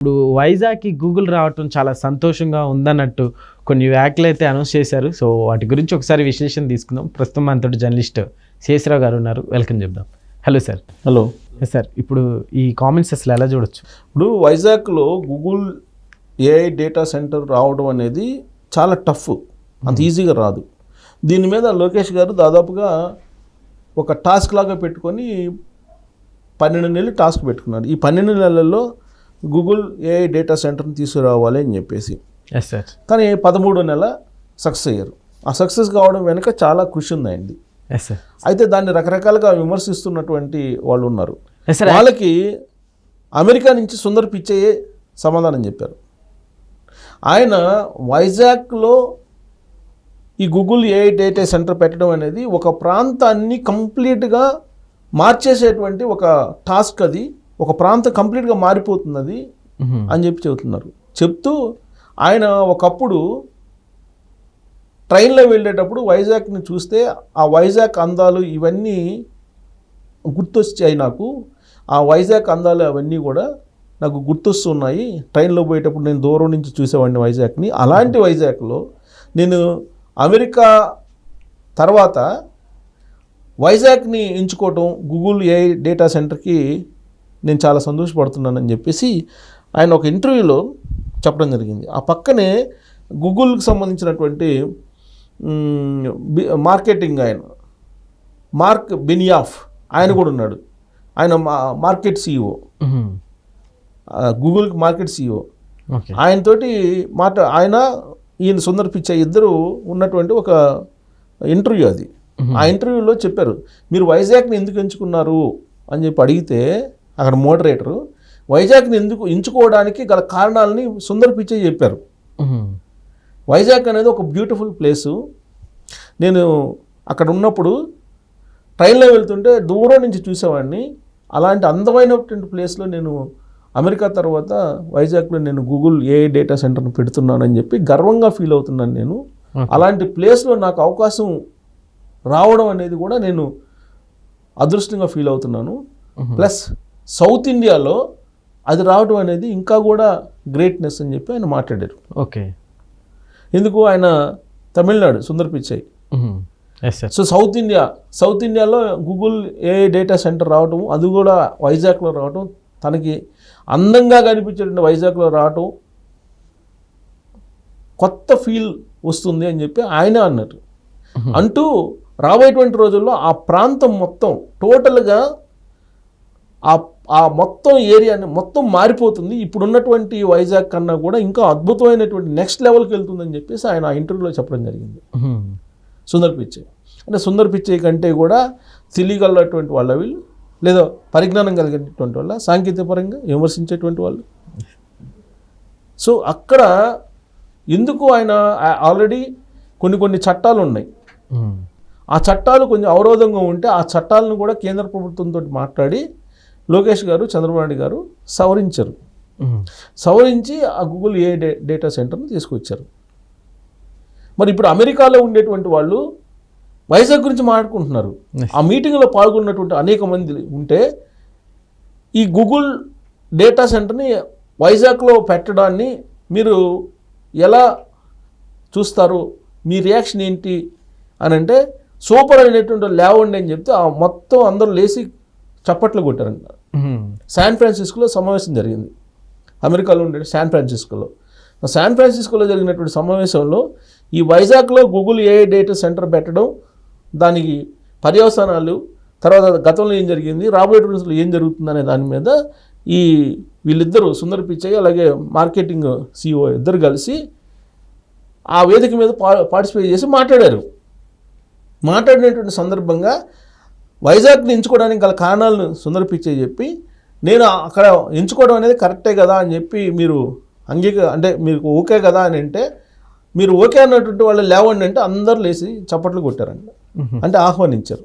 ఇప్పుడు వైజాగ్‌కి గూగుల్ రావటం చాలా సంతోషంగా ఉందన్నట్టు కొన్ని వ్యాఖ్యలు అయితే అనౌన్స్ చేశారు. సో వాటి గురించి ఒకసారి విశ్లేషణ తీసుకుందాం. ప్రస్తుతం మనతోటి జర్నలిస్ట్ శేషరావు గారు ఉన్నారు. వెల్కమ్ చెప్దాం. Hello sir. హలో సార్, ఇప్పుడు ఈ కామెంట్స్ అసలు ఎలా చూడొచ్చు? ఇప్పుడు వైజాగ్లో గూగుల్ ఏఐ డేటా సెంటర్ రావడం అనేది చాలా టఫ్, అంత ఈజీగా రాదు. దీని మీద లోకేష్ గారు దాదాపుగా ఒక టాస్క్ లాగా పెట్టుకొని 12 నెలలు టాస్క్ పెట్టుకున్నారు. ఈ 12 నెలల్లో గూగుల్ ఏఐ డేటా సెంటర్ని తీసుకురావాలి అని చెప్పేసి. Yes sir. కానీ 13వ నెల సక్సెస్ అయ్యారు. ఆ సక్సెస్ కావడం వెనుక చాలా కృషి ఉందండి. Yes sir. అయితే దాన్ని రకరకాలుగా విమర్శిస్తున్నటువంటి వాళ్ళు ఉన్నారు. Yes sir. వాళ్ళకి అమెరికా నుంచి సుందర్ పిచ్చయ్యే సమాధానం చెప్పారు. ఆయన వైజాగ్లో ఈ గూగుల్ ఏఐ డేటా సెంటర్ పెట్టడం అనేది ఒక ప్రాంతాన్ని కంప్లీట్గా మార్చేసేటువంటి ఒక టాస్క్, అది ఒక ప్రాంతం కంప్లీట్గా మారిపోతున్నది అని చెప్పి చెబుతున్నారు. చెప్తూ ఆయన ఒకప్పుడు ట్రైన్లో వెళ్ళేటప్పుడు వైజాగ్ని చూస్తే ఆ వైజాగ్ అందాలు ఇవన్నీ గుర్తొచ్చాయి నాకు. ఆ వైజాగ్ అందాలు అవన్నీ కూడా నాకు గుర్తొస్తున్నాయి. ట్రైన్లో పోయేటప్పుడు నేను దూరం నుంచి చూసేవాడిని వైజాగ్ని. అలాంటి వైజాగ్లో నేను అమెరికా తర్వాత వైజాగ్ని ఎంచుకోవటం గూగుల్ ఏఐ డేటా సెంటర్కి నేను చాలా సంతోషపడుతున్నానని చెప్పేసి ఆయన ఒక ఇంటర్వ్యూలో చెప్పడం జరిగింది. ఆ పక్కనే గూగుల్కి సంబంధించినటువంటి మార్కెటింగ్ ఆయన మార్క్ బెనియాఫ్ ఆయన కూడా ఉన్నాడు. ఆయన మార్కెట్ సిఇఓ, గూగుల్కి మార్కెట్ సిఇఓ. ఆయనతోటి ఆయన ఈయన సుందర్ పిచ్చయ్య ఇద్దరు ఉన్నటువంటి ఒక ఇంటర్వ్యూ అది. ఆ ఇంటర్వ్యూలో చెప్పారు, మీరు వైజాగ్ని ఎందుకు ఎంచుకున్నారు అని చెప్పి అడిగితే అక్కడ మోడరేటరు వైజాగ్ని ఎందుకు ఎంచుకోవడానికి గల కారణాలని సుందర్ పిచ్చయ్య చెప్పారు. వైజాగ్ అనేది ఒక బ్యూటిఫుల్ ప్లేసు. నేను అక్కడ ఉన్నప్పుడు ట్రైన్లో వెళ్తుంటే దూరం నుంచి చూసేవాడిని. అలాంటి అందమైనటువంటి ప్లేస్లో నేను అమెరికా తర్వాత వైజాగ్లో నేను గూగుల్ ఏఐ డేటా సెంటర్ని పెడుతున్నానని చెప్పి గర్వంగా ఫీల్ అవుతున్నాను నేను. అలాంటి ప్లేస్లో నాకు అవకాశం రావడం అనేది కూడా నేను అదృష్టంగా ఫీల్ అవుతున్నాను. ప్లస్ సౌత్ ఇండియాలో అది రావడం అనేది ఇంకా కూడా గ్రేట్నెస్ అని చెప్పి ఆయన మాట్లాడారు. ఓకే. ఎందుకు, ఆయన తమిళనాడు సుందర్ పిచ్చయ్. సో సౌత్ ఇండియాలో గూగుల్ ఏఐ డేటా సెంటర్ రావటం, అది కూడా వైజాగ్లో రావటం, తనకి అందంగా కనిపించేటువంటి వైజాగ్లో రావటం కొత్త ఫీల్ వస్తుంది అని చెప్పి ఆయన అన్నారు. అంటూ రాబోయేటువంటి రోజుల్లో ఆ ప్రాంతం మొత్తం టోటల్గా ఆ మొత్తం ఏరియాని మొత్తం మారిపోతుంది. ఇప్పుడున్నటువంటి వైజాగ్ కన్నా కూడా ఇంకా అద్భుతమైనటువంటి నెక్స్ట్ లెవెల్కి వెళ్తుందని చెప్పేసి ఆయన ఆ ఇంటర్వ్యూలో చెప్పడం జరిగింది. సుందర్ పిచ్చయ్ అంటే సుందర్ పిచ్చయ్ కంటే కూడా తెలియగలటువంటి వాళ్ళ వీళ్ళు, లేదా పరిజ్ఞానం కలిగినటువంటి వాళ్ళ, సాంకేతిక పరంగా విమర్శించేటువంటి వాళ్ళు. సో అక్కడ ఎందుకు ఆయన ఆల్రెడీ కొన్ని చట్టాలు ఉన్నాయి. ఆ చట్టాలు కొంచెం అవరోధంగా ఉంటే ఆ చట్టాలను కూడా కేంద్ర ప్రభుత్వంతో మాట్లాడి లోకేష్ గారు, చంద్రబాబు నాయుడు గారు సవరించి ఆ గూగుల్ ఏఐ డేటా సెంటర్ని తీసుకొచ్చారు. మరి ఇప్పుడు అమెరికాలో ఉండేటువంటి వాళ్ళు వైజాగ్ గురించి మాట్లాడుకుంటున్నారు. ఆ మీటింగ్లో పాల్గొన్నటువంటి అనేక మంది ఉంటే ఈ గూగుల్ డేటా సెంటర్ని వైజాగ్లో పెట్టడాన్ని మీరు ఎలా చూస్తారు, మీ రియాక్షన్ ఏంటి అని అంటే, సూపర్ అనేటువంటి లేవండి అని చెప్తే ఆ మొత్తం అందరూ లేచి చప్పట్లు కొట్టారంట. శాన్ ఫ్రాన్సిస్కోలో సమావేశం జరిగింది. అమెరికాలో ఉండే శాన్ ఫ్రాన్సిస్కోలో జరిగినటువంటి సమావేశంలో ఈ వైజాగ్లో గూగుల్ ఏఐ డేటా సెంటర్ పెట్టడం, దానికి పర్యవసానాలు, తర్వాత గతంలో ఏం జరిగింది, రాబోయే రోజుల్లో ఏం జరుగుతుంది అనే దాని మీద ఈ వీళ్ళిద్దరూ సుందర్ పిచ్చయ్య అలాగే మార్కెటింగ్ సిఇఓ ఇద్దరు కలిసి ఆ వేదిక మీద పార్టిసిపేట్ చేసి మాట్లాడినటువంటి సందర్భంగా వైజాగ్ని ఎంచుకోవడానికి గల కారణాలను సుందర్ పిచ్చయ్య చెప్పి, నేను అక్కడ ఎంచుకోవడం అనేది కరెక్టే కదా అని చెప్పి మీరు అంటే మీకు ఓకే కదా అని అంటే, మీరు ఓకే అన్నటువంటి వాళ్ళు లేవండి అంటే అందరు లేచి చప్పట్లు కొట్టారంట. అంటే ఆహ్వానించారు.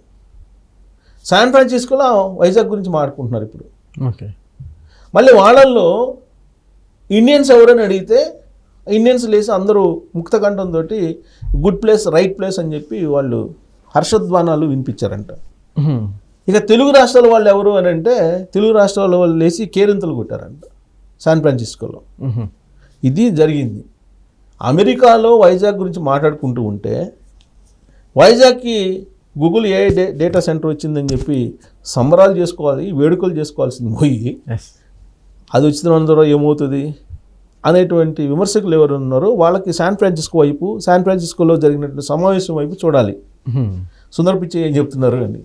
శాన్ ఫ్రాన్సిస్కోలో వైజాగ్ గురించి మాట్లాడుకుంటున్నారు ఇప్పుడు. ఓకే. మళ్ళీ వాళ్ళల్లో ఇండియన్స్ ఎవరని అడిగితే ఇండియన్స్ లేచి అందరూ ముక్తకంఠంతో గుడ్ ప్లేస్, రైట్ ప్లేస్ అని చెప్పి వాళ్ళు హర్షధ్వానాలు వినిపించారంట. ఇక తెలుగు రాష్ట్రాల వాళ్ళు ఎవరు అని అంటే, తెలుగు రాష్ట్రాల వాళ్ళు లేచి కేరింతలు కొట్టారంట. శాన్ ఫ్రాన్సిస్కోలో. ఇది జరిగింది. అమెరికాలో వైజాగ్ గురించి మాట్లాడుకుంటూ ఉంటే వైజాగ్కి గూగుల్ ఏఐ డేటా సెంటర్ వచ్చిందని చెప్పి సంబరాలు చేసుకోవాలి, వేడుకలు చేసుకోవాల్సింది పోయి అది వచ్చిన ద్వారా ఏమవుతుంది అనేటువంటి విమర్శకులు ఎవరు ఉన్నారో వాళ్ళకి శాన్ ఫ్రాన్సిస్కోలో జరిగినటువంటి సమావేశం వైపు చూడాలి. సుందర్ పిచ్చై ఏం చెప్తున్నారు అని.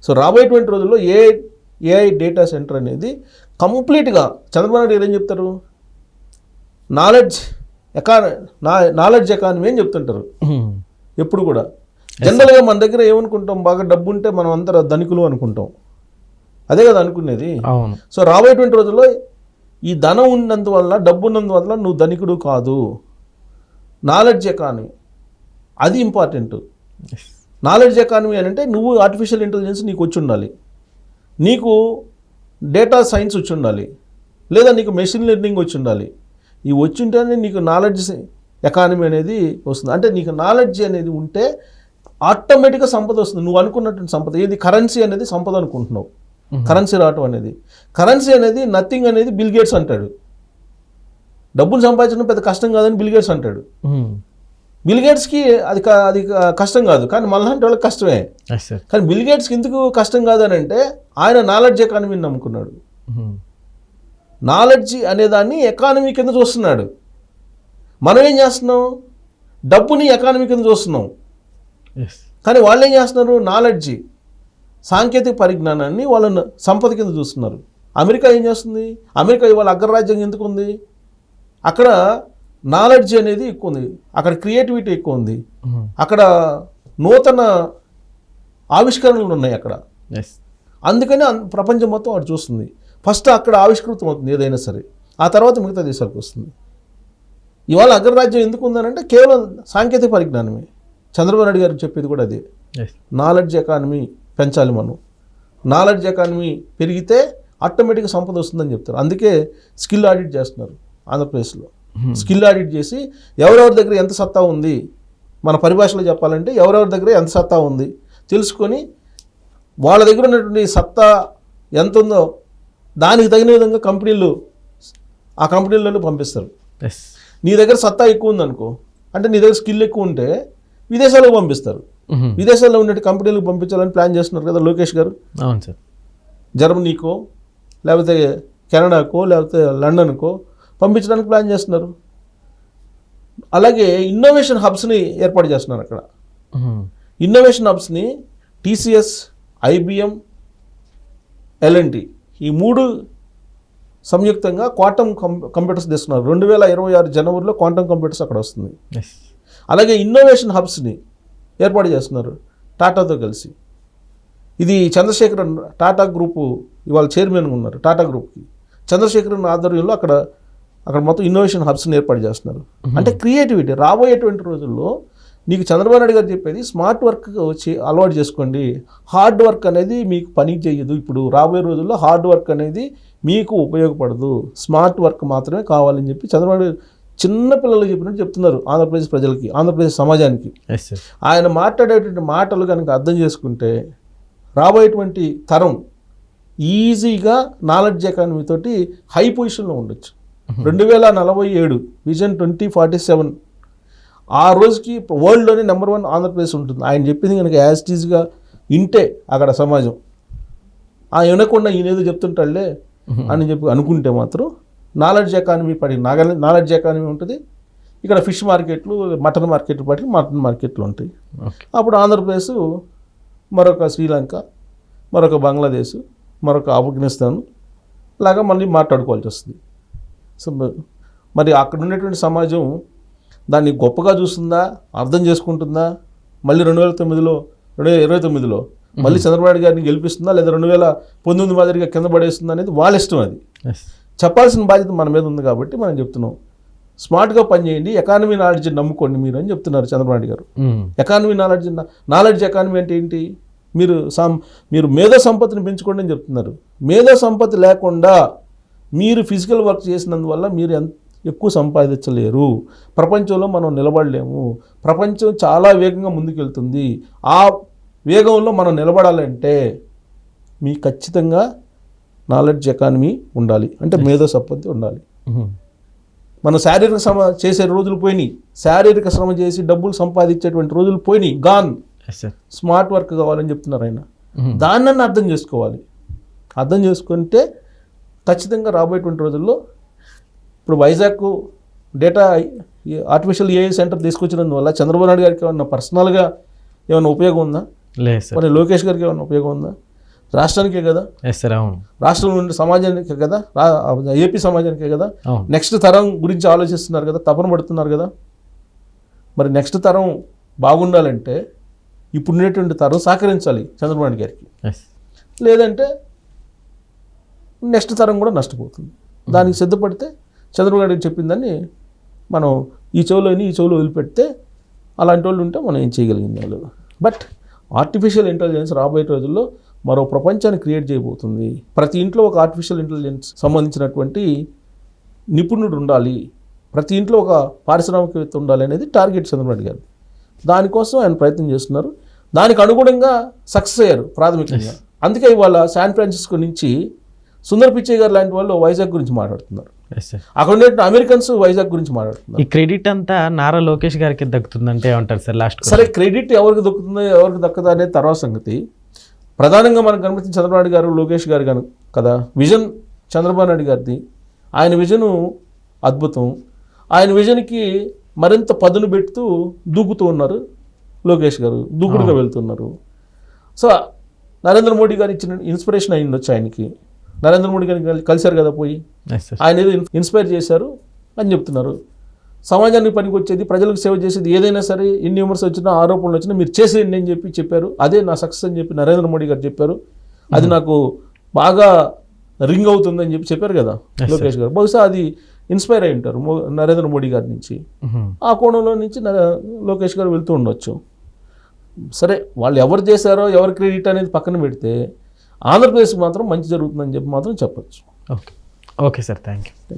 సో రాబోయేటువంటి రోజుల్లో ఏఐ డేటా సెంటర్ అనేది కంప్లీట్గా చంద్రబాబు నాయుడు ఏం చెప్తారు, నాలెడ్జ్ ఎకానమీ అని చెప్తుంటారు ఎప్పుడు కూడా. జనరల్గా మన దగ్గర ఏమనుకుంటాం, బాగా డబ్బు ఉంటే మనం అందరూ ధనికులు అనుకుంటాం, అదే కదా అనుకునేది. సో రాబోయేటువంటి రోజుల్లో ఈ ధనం ఉన్నందువల్ల, డబ్బు ఉన్నందువల్ల నువ్వు ధనికుడు కాదు, నాలెడ్జ్ ఎకానమీ అది ఇంపార్టెంట్. నాలెడ్జ్ ఎకానమీ అని అంటే నువ్వు ఆర్టిఫిషియల్ ఇంటెలిజెన్స్ నీకు వచ్చి ఉండాలి, నీకు డేటా సైన్స్ వచ్చి ఉండాలి, లేదా నీకు మెషిన్ లెర్నింగ్ వచ్చి ఉండాలి. ఇవి వచ్చి ఉంటేనే నీకు నాలెడ్జ్ ఎకానమీ అనేది వస్తుంది. అంటే నీకు నాలెడ్జ్ అనేది ఉంటే ఆటోమేటిక్గా సంపద వస్తుంది. నువ్వు అనుకున్నటువంటి సంపద ఏది, కరెన్సీ అనేది సంపద అనుకుంటున్నావు. కరెన్సీ రావటం అనేది, కరెన్సీ అనేది నథింగ్ అనేది బిల్ గేట్స్ అంటాడు. డబ్బులు సంపాదించడం పెద్ద కష్టం కాదని బిల్ గేట్స్ అంటాడు. బిల్ గేట్స్కి అది కష్టం కాదు, కానీ మనలాంటి వాళ్ళకి కష్టమే. కానీ బిల్ గేట్స్కి ఎందుకు కష్టం కాదని అంటే ఆయన నాలెడ్జ్ ఎకానమీని నమ్ముకున్నాడు. నాలెడ్జ్ అనేదాన్ని ఎకానమీ కింద చూస్తున్నాడు. మనం ఏం చేస్తున్నాం, డబ్బుని ఎకానమీ కింద చూస్తున్నాం. కానీ వాళ్ళు ఏం చేస్తున్నారు, నాలెడ్జ్ సాంకేతిక పరిజ్ఞానాన్ని వాళ్ళని సంపద కింద చూస్తున్నారు. అమెరికా ఏం చేస్తుంది, అమెరికా ఇవాళ అగ్రరాజ్యం ఎందుకు ఉంది, అక్కడ నాలెడ్జ్ అనేది ఎక్కువ ఉంది, అక్కడ క్రియేటివిటీ ఎక్కువ ఉంది, అక్కడ నూతన ఆవిష్కరణలు ఉన్నాయి అక్కడ. అందుకని ప్రపంచం మొత్తం వాడు చూస్తుంది. ఫస్ట్ అక్కడ ఆవిష్కృతం అవుతుంది ఏదైనా సరే, ఆ తర్వాత మిగతా దేశాలకు వస్తుంది. ఇవాళ అగ్రరాజ్యం ఎందుకు ఉందనంటే కేవలం సాంకేతిక పరిజ్ఞానమే. చంద్రబాబు నాయుడు గారు చెప్పేది కూడా అదే, నాలెడ్జ్ ఎకానమీ పెంచాలి మనం. నాలెడ్జ్ ఎకానమీ పెరిగితే ఆటోమేటిక్గా సంపద వస్తుందని చెప్తారు. అందుకే స్కిల్ ఆడిట్ చేస్తున్నారు ఆంధ్రప్రదేశ్లో. స్కిల్ ఆడిట్ చేసి ఎవరెవరి దగ్గర ఎంత సత్తా ఉంది, మన పరిభాషలో చెప్పాలంటే ఎవరెవరి దగ్గర ఎంత సత్తా ఉంది తెలుసుకొని వాళ్ళ దగ్గర ఉన్నటువంటి సత్తా ఎంత ఉందో దానికి తగిన విధంగా ఆ కంపెనీలలో పంపిస్తారు. నీ దగ్గర సత్తా ఎక్కువ ఉందనుకో, అంటే నీ దగ్గర స్కిల్ ఎక్కువ ఉంటే విదేశాలకు పంపిస్తారు. విదేశాల్లో ఉండే కంపెనీలకు పంపించాలని ప్లాన్ చేస్తున్నారు కదా లోకేష్ గారు. అవును సార్. జర్మనీకో లేకపోతే కెనడాకో లేకపోతే లండన్కో పంపించడానికి ప్లాన్ చేస్తున్నారు. అలాగే ఇన్నోవేషన్ హబ్స్ని ఏర్పాటు చేస్తున్నారు అక్కడ. ఇన్నోవేషన్ హబ్స్ని టీసీఎస్, ఐబిఎం, ఎల్ఎన్టీ ఈ మూడు సంయుక్తంగా క్వాంటమ్ కంప్యూటర్స్ తెస్తున్నారు. 2026 జనవరిలో క్వాంటమ్ కంప్యూటర్స్ అక్కడ వస్తుంది. అలాగే ఇన్నోవేషన్ హబ్స్ని ఏర్పాటు చేస్తున్నారు టాటాతో కలిసి. ఇది చంద్రశేఖరన్ టాటా గ్రూపు ఇవాళ చైర్మన్గా ఉన్నారు టాటా గ్రూప్కి. చంద్రశేఖరన్ ఆధ్వర్యంలో అక్కడ మొత్తం ఇన్నోవేషన్ హబ్స్ని ఏర్పాటు చేస్తున్నారు. అంటే క్రియేటివిటీ రాబోయేటువంటి రోజుల్లో నీకు చంద్రబాబు నాయుడు గారు చెప్పేది స్మార్ట్ వర్క్ అలవాటు చేసుకోండి, హార్డ్ వర్క్ అనేది మీకు పని చేయదు. ఇప్పుడు రాబోయే రోజుల్లో హార్డ్ వర్క్ అనేది మీకు ఉపయోగపడదు, స్మార్ట్ వర్క్ మాత్రమే కావాలని చెప్పి చంద్రబాబు నాయుడు చిన్న పిల్లలకు చెప్పినట్టు చెప్తున్నారు ఆంధ్రప్రదేశ్ ప్రజలకి, ఆంధ్రప్రదేశ్ సమాజానికి. ఆయన మాట్లాడేటువంటి మాటలు కనుక అర్థం చేసుకుంటే రాబోయేటువంటి తరం ఈజీగా నాలెడ్జ్ ఎకానమీ తోటి హై పొజిషన్లో ఉండొచ్చు. 2047 విజన్ 2047 ఆ రోజుకి వరల్డ్లోనే నెంబర్ 1 ఆంధ్రప్రదేశ్ ఉంటుంది. ఆయన చెప్పింది కనుక యాజ్ ఇట్ ఈజ్గా వింటే అక్కడ సమాజం వినకుండా ఈయనేదో చెప్తుంటాడులే అని చెప్పి అనుకుంటే మాత్రం నాలెడ్జ్ ఎకానమీ నాలెడ్జ్ ఎకానమీ ఉంటుంది. ఇక్కడ ఫిష్ మార్కెట్లు, మటన్ మార్కెట్లు మటన్ మార్కెట్లు ఉంటాయి. అప్పుడు ఆంధ్రప్రదేశ్ మరొక శ్రీలంక, మరొక బంగ్లాదేశ్, మరొక ఆఫ్ఘనిస్తాన్ లాగా మళ్ళీ మాట్లాడుకోవాల్సి వస్తుంది. సో మరి అక్కడ ఉన్నటువంటి సమాజం దాన్ని గొప్పగా చూస్తుందా, అర్థం చేసుకుంటుందా, మళ్ళీ 2029లో మళ్ళీ చంద్రబాబు నాయుడు గారిని గెలిపిస్తుందా, లేదా 2019 మాదిరిగా కింద పడేస్తుందా అనేది వాళ్ళ ఇష్టం. అది చెప్పాల్సిన బాధ్యత మన మీద ఉంది కాబట్టి మనం చెప్తున్నాం. స్మార్ట్గా పనిచేయండి, ఎకానమీ నాలెడ్జ్ నమ్ముకోండి మీరు అని చెప్తున్నారు చంద్రబాబు నాయుడు గారు. ఎకానమీ నాలెడ్జ్ ఎకానమీ అంటే ఏంటి, మీరు మేధో సంపత్తిని పెంచుకోండి అని చెప్తున్నారు. మేధో సంపత్తి లేకుండా మీరు ఫిజికల్ వర్క్ చేసినందువల్ల మీరు ఎక్కువ సంపాదించలేరు. ప్రపంచంలో మనం నిలబడలేము. ప్రపంచం చాలా వేగంగా ముందుకెళ్తుంది. ఆ వేగంలో మనం నిలబడాలంటే మీకు ఖచ్చితంగా నాలెడ్జ్ ఎకానమీ ఉండాలి, అంటే మేధో సంపత్తి ఉండాలి. మన శారీరక శ్రమ చేసే రోజులు పోయినాయి, శారీరక శ్రమ చేసి డబ్బులు సంపాదించేటువంటి రోజులు పోయినాయి, గాన్. స్మార్ట్ వర్క్ కావాలని చెప్తున్నారు ఆయన. దాన్ని అర్థం చేసుకోవాలి. అర్థం చేసుకుంటే ఖచ్చితంగా రాబోయేటువంటి రోజుల్లో ఇప్పుడు Vizag data artificial AI centre తీసుకొచ్చినందువల్ల చంద్రబాబు నాయుడు గారికి ఏమన్నా పర్సనల్గా ఏమైనా ఉపయోగం ఉందా? లేదు సార్. మరి లోకేష్ గారికి ఏమైనా ఉపయోగం ఉందా? రాష్ట్రానికే కదా, రాష్ట్రం నుండి సమాజానికే కదా, ఏపీ సమాజానికే కదా. నెక్స్ట్ తరం గురించి ఆలోచిస్తున్నారు కదా, తపన పడుతున్నారు కదా. మరి నెక్స్ట్ తరం బాగుండాలంటే ఇప్పుడు ఉండేటువంటి తరం సహకరించాలి చంద్రబాబు నాయుడు గారికి. లేదంటే నెక్స్ట్ తరం కూడా నష్టపోతుంది. దానికి సిద్ధపడితే చంద్రబాబు నాయుడు చెప్పిందని మనం ఈ చెవులో వదిలిపెడితే అలాంటి వాళ్ళు ఉంటే మనం ఏం చేయగలిగింది వాళ్ళు. బట్ ఆర్టిఫిషియల్ ఇంటెలిజెన్స్ రాబోయే రోజుల్లో మరో ప్రపంచాన్ని క్రియేట్ చేయబోతుంది. ప్రతి ఇంట్లో ఒక ఆర్టిఫిషియల్ ఇంటెలిజెన్స్ సంబంధించినటువంటి నిపుణుడు ఉండాలి, ప్రతి ఇంట్లో ఒక పారిశ్రామికవేత్త ఉండాలి అనేది టార్గెట్ చంద్రబాబు నాయుడు గారు. దానికోసం ఆయన ప్రయత్నం చేస్తున్నారు. దానికి అనుగుణంగా సక్సెస్ అయ్యారు ప్రాథమికంగా. అందుకే ఇవాళ శాన్ ఫ్రాన్సిస్కో నుంచి సుందర్ పిచ్చే గారు లాంటి వాళ్ళు వైజాగ్ గురించి మాట్లాడుతున్నారు. అక్కడ ఉండే అమెరికన్స్ వైజాగ్ గురించి మాట్లాడుతున్నారు. ఈ క్రెడిట్ అంతా నారా లోకేష్ గారికి దక్కుతుందంటే ఏమంటారు సార్? లాస్ట్ సరే, క్రెడిట్ ఎవరికి దక్కుతుందో ఎవరికి దక్కదా అనేది తర్వాత సంగతి. ప్రధానంగా మనకు కనిపించిన చంద్రబాబు నాయుడు గారు, లోకేష్ గారు గాను కదా, విజన్ చంద్రబాబు నాయుడు గారిది. ఆయన విజను అద్భుతం. ఆయన విజన్కి మరింత పదును పెడుతూ దూకుతూ ఉన్నారు లోకేష్ గారు, దూకుడుగా వెళ్తున్నారు. సో నరేంద్ర మోడీ గారు ఇచ్చిన ఇన్స్పిరేషన్ అయి ఉండొచ్చు ఆయనకి. నరేంద్ర మోడీ గారిని కలిశారు కదా పోయి, ఆయన ఏదో ఇన్స్పైర్ చేశారు అని చెప్తున్నారు. సమాజానికి పనికి వచ్చేది, ప్రజలకు సేవ చేసేది ఏదైనా సరే, ఎన్ని విమర్శ వచ్చినా ఆరోపణలు వచ్చినా మీరు చేసేయండి అని చెప్పారు. అదే నా సక్సెస్ అని చెప్పి నరేంద్ర మోడీ గారు చెప్పారు. అది నాకు బాగా రింగ్ అవుతుందని చెప్పారు కదా లోకేష్ గారు. బహుశా అది ఇన్స్పైర్ అయి ఉంటారు నరేంద్ర మోడీ గారి నుంచి. ఆ కోణంలో నుంచి లోకేష్ గారు వెళ్తూ ఉండొచ్చు. సరే, వాళ్ళు ఎవరు చేశారో ఎవరు క్రెడిట్ అనేది పక్కన పెడితే ఆంధ్రప్రదేశ్కి మాత్రం మంచి జరుగుతుందని చెప్పి మాత్రం చెప్పచ్చు. Okay sir, thank you.